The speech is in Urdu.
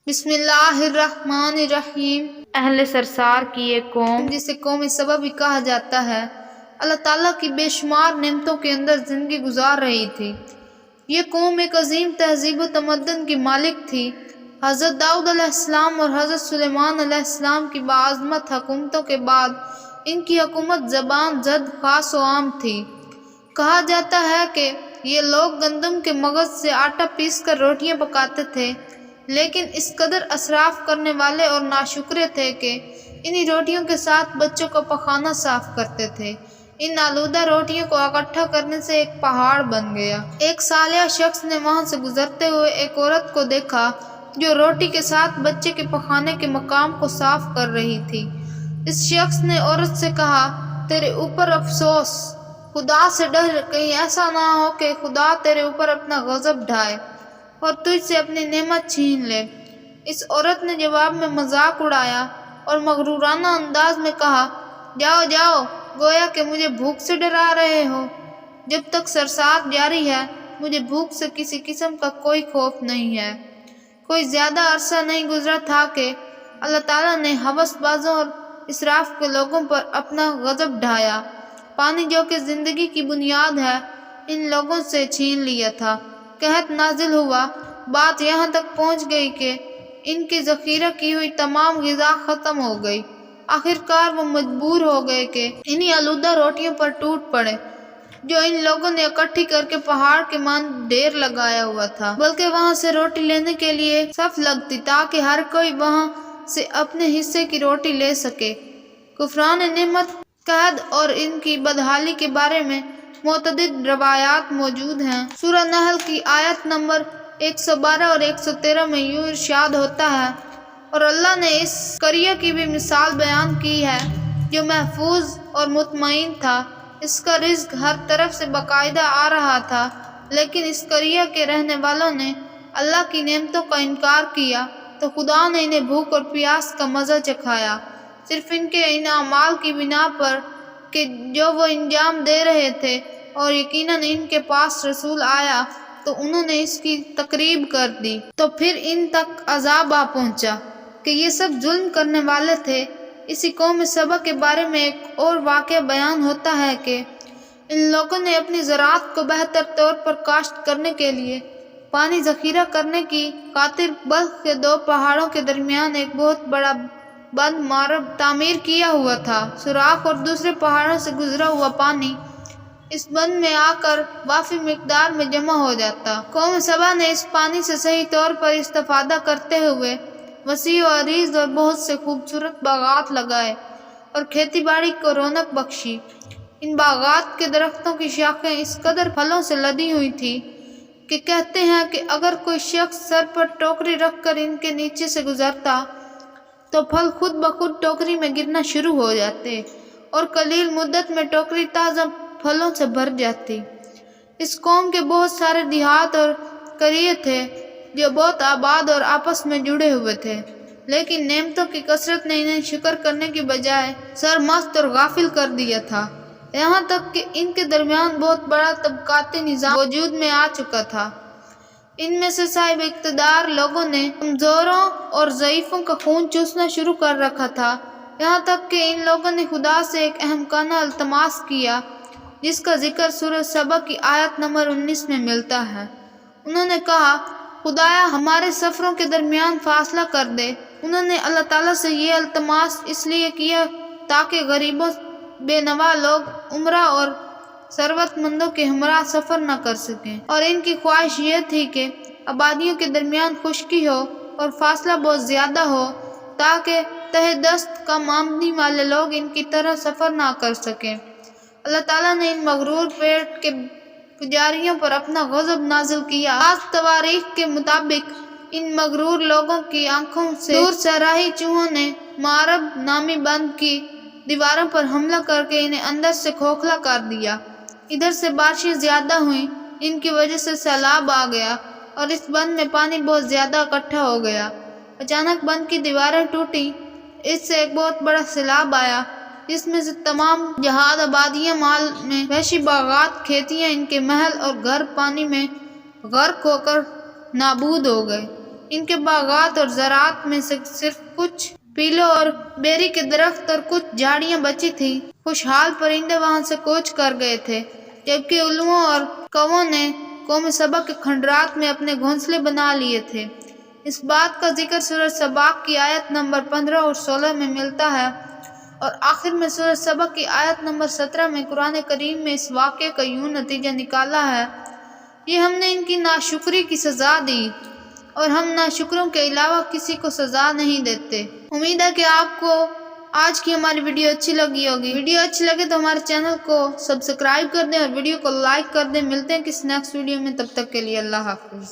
بسم اللہ الرحمن الرحیم۔ اہل سرسار کی ایک قوم جسے قوم سبا بھی کہا جاتا ہے، اللہ تعالیٰ کی بے شمار نعمتوں کے اندر زندگی گزار رہی تھی۔ یہ قوم ایک عظیم تہذیب و تمدن کی مالک تھی۔ حضرت داؤد علیہ السلام اور حضرت سلیمان علیہ السلام کی باعظمت حکومتوں کے بعد ان کی حکومت زبان زد خاص و عام تھی۔ کہا جاتا ہے کہ یہ لوگ گندم کے مغز سے آٹا پیس کر روٹیاں پکاتے تھے، لیکن اس قدر اسراف کرنے والے اور ناشکرے تھے کہ انہی روٹیوں کے ساتھ بچوں کا پخانہ صاف کرتے تھے۔ ان آلودہ روٹیوں کو اکٹھا کرنے سے ایک پہاڑ بن گیا۔ ایک صالح شخص نے وہاں سے گزرتے ہوئے ایک عورت کو دیکھا جو روٹی کے ساتھ بچے کے پخانے کے مقام کو صاف کر رہی تھی۔ اس شخص نے عورت سے کہا، تیرے اوپر افسوس، خدا سے ڈر، کہیں ایسا نہ ہو کہ خدا تیرے اوپر اپنا غضب ڈھائے اور تجھ سے اپنی نعمت چھین لے۔ اس عورت نے جواب میں مذاق اڑایا اور مغرورانہ انداز میں کہا، جاؤ جاؤ، گویا کہ مجھے بھوک سے ڈرا رہے ہو۔ جب تک سرسار جاری ہے مجھے بھوک سے کسی قسم کا کوئی خوف نہیں ہے۔ کوئی زیادہ عرصہ نہیں گزرا تھا کہ اللہ تعالیٰ نے ہوس بازوں اور اسراف کے لوگوں پر اپنا غضب ڈھایا۔ پانی جو کہ زندگی کی بنیاد ہے ان لوگوں سے چھین لیا تھا۔ قحط نازل ہوا، بات یہاں تک پہنچ گئی کہ ان کی ذخیرہ کی ہوئی تمام غذا ختم ہو گئی۔ آخرکار وہ مجبور ہو گئے کہ انہی آلودہ روٹیوں پر ٹوٹ پڑے جو ان لوگوں نے اکٹھی کر کے پہاڑ کے مانند ڈھیر لگایا ہوا تھا، بلکہ وہاں سے روٹی لینے کے لیے صف لگتی تاکہ ہر کوئی وہاں سے اپنے حصے کی روٹی لے سکے۔ کفران نعمت، قحط اور ان کی بدحالی کے بارے میں متعدد روایات موجود ہیں۔ سورہ نحل کی آیت نمبر 112 اور 113 میں یوں ارشاد ہوتا ہے، اور اللہ نے اس قریہ کی بھی مثال بیان کی ہے جو محفوظ اور مطمئن تھا۔ اس کا رزق ہر طرف سے باقاعدہ آ رہا تھا، لیکن اس قریہ کے رہنے والوں نے اللہ کی نعمتوں کا انکار کیا تو خدا نے انہیں بھوک اور پیاس کا مزہ چکھایا، صرف ان کے ان اعمال کی بنا پر کہ جو وہ انجام دے رہے تھے، اور یقیناً ان کے پاس رسول آیا تو انہوں نے اس کی تکذیب کر دی، تو پھر ان تک عذاب آ پہنچا کہ یہ سب ظلم کرنے والے تھے۔ اسی قوم سبا کے بارے میں ایک اور واقعہ بیان ہوتا ہے کہ ان لوگوں نے اپنی زراعت کو بہتر طور پر کاشت کرنے کے لیے پانی ذخیرہ کرنے کی خاطر بلخ کے دو پہاڑوں کے درمیان ایک بہت بڑا بند مارب تعمیر کیا ہوا تھا۔ سوراخ اور دوسرے پہاڑوں سے گزرا ہوا پانی اس بند میں آ کر وافی مقدار میں جمع ہو جاتا۔ قوم سبا نے اس پانی سے صحیح طور پر استفادہ کرتے ہوئے وسیع و عریض اور بہت سے خوبصورت باغات لگائے اور کھیتی باڑی کو رونق بخشی۔ ان باغات کے درختوں کی شاخیں اس قدر پھلوں سے لدی ہوئی تھی کہ کہتے ہیں کہ اگر کوئی شخص سر پر ٹوکری رکھ کر ان کے نیچے سے گزرتا تو پھل خود بخود ٹوکری میں گرنا شروع ہو جاتے اور قلیل مدت میں ٹوکری تازہ پھلوں سے بھر جاتی۔ اس قوم کے بہت سارے دیہات اور قریے تھے جو بہت آباد اور آپس میں جڑے ہوئے تھے، لیکن نعمتوں کی کثرت نے انہیں شکر کرنے کی بجائے سرمست اور غافل کر دیا تھا، یہاں تک کہ ان کے درمیان بہت بڑا طبقاتی نظام وجود میں آ چکا تھا۔ ان میں سے صاحب اقتدار لوگوں نے کمزوروں اور ضعیفوں کا خون چوسنا شروع کر رکھا تھا، یہاں تک کہ ان لوگوں نے خدا سے ایک احمقانہ التماس کیا جس کا ذکر سورہ سبا کی آیت نمبر 19 میں ملتا ہے۔ انہوں نے کہا، خدایا ہمارے سفروں کے درمیان فاصلہ کر دے۔ انہوں نے اللہ تعالیٰ سے یہ التماس اس لیے کیا تاکہ غریبوں، بے نوا لوگ عمرہ اور ثروت مندوں کے ہمراہ سفر نہ کر سکیں، اور ان کی خواہش یہ تھی کہ آبادیوں کے درمیان خشکی ہو اور فاصلہ بہت زیادہ ہو تاکہ تہ دست کم آمدنی والے لوگ ان کی طرح سفر نہ کر سکیں۔ اللہ تعالیٰ نے ان مغرور پیٹ کے پجاریوں پر اپنا غضب نازل کیا۔ بعض تواریخ کے مطابق ان مغرور لوگوں کی آنکھوں سے دور صحرائی چوہوں نے مارب نامی بند کی دیواروں پر حملہ کر کے انہیں اندر سے کھوکھلا کر دیا۔ ادھر سے بارشیں زیادہ ہوئیں، ان کی وجہ سے سیلاب آ گیا اور اس بند میں پانی بہت زیادہ اکٹھا ہو گیا۔ اچانک بند کی دیواریں ٹوٹیں، اس سے ایک بہت بڑا سیلاب آیا جس میں سے تمام جہاد، آبادیاں، مال میں وحشی باغات، کھیتیاں، ان کے محل اور گھر پانی میں غرق ہو کر نابود ہو گئے۔ ان کے باغات اور زراعت میں سے صرف کچھ پیلوں اور بیری کے درخت اور کچھ جھاڑیاں بچی تھیں۔ خوشحال پرندے وہاں سے کوچ کر گئے تھے، جبکہ الوؤں اور کووں نے قوم سبا کے کھنڈرات میں اپنے گھونسلے بنا لیے تھے۔ اس بات کا ذکر سورۃ سبا کی آیت نمبر 15 اور 16 میں ملتا ہے، اور آخر میں سورۃ سبا کی آیت نمبر 17 میں قرآن کریم میں اس واقعے کا یوں نتیجہ نکالا ہے: یہ ہم نے ان کی ناشکری کی سزا دی، اور ہم ناشکروں کے علاوہ کسی کو سزا نہیں دیتے۔ امید ہے کہ آپ کو آج کی ہماری ویڈیو اچھی لگی ہوگی۔ ویڈیو اچھی لگے تو ہمارے چینل کو سبسکرائب کر دیں اور ویڈیو کو لائک کر دیں۔ ملتے ہیں کسی نیکسٹ ویڈیو میں، تب تک کے لیے اللہ حافظ۔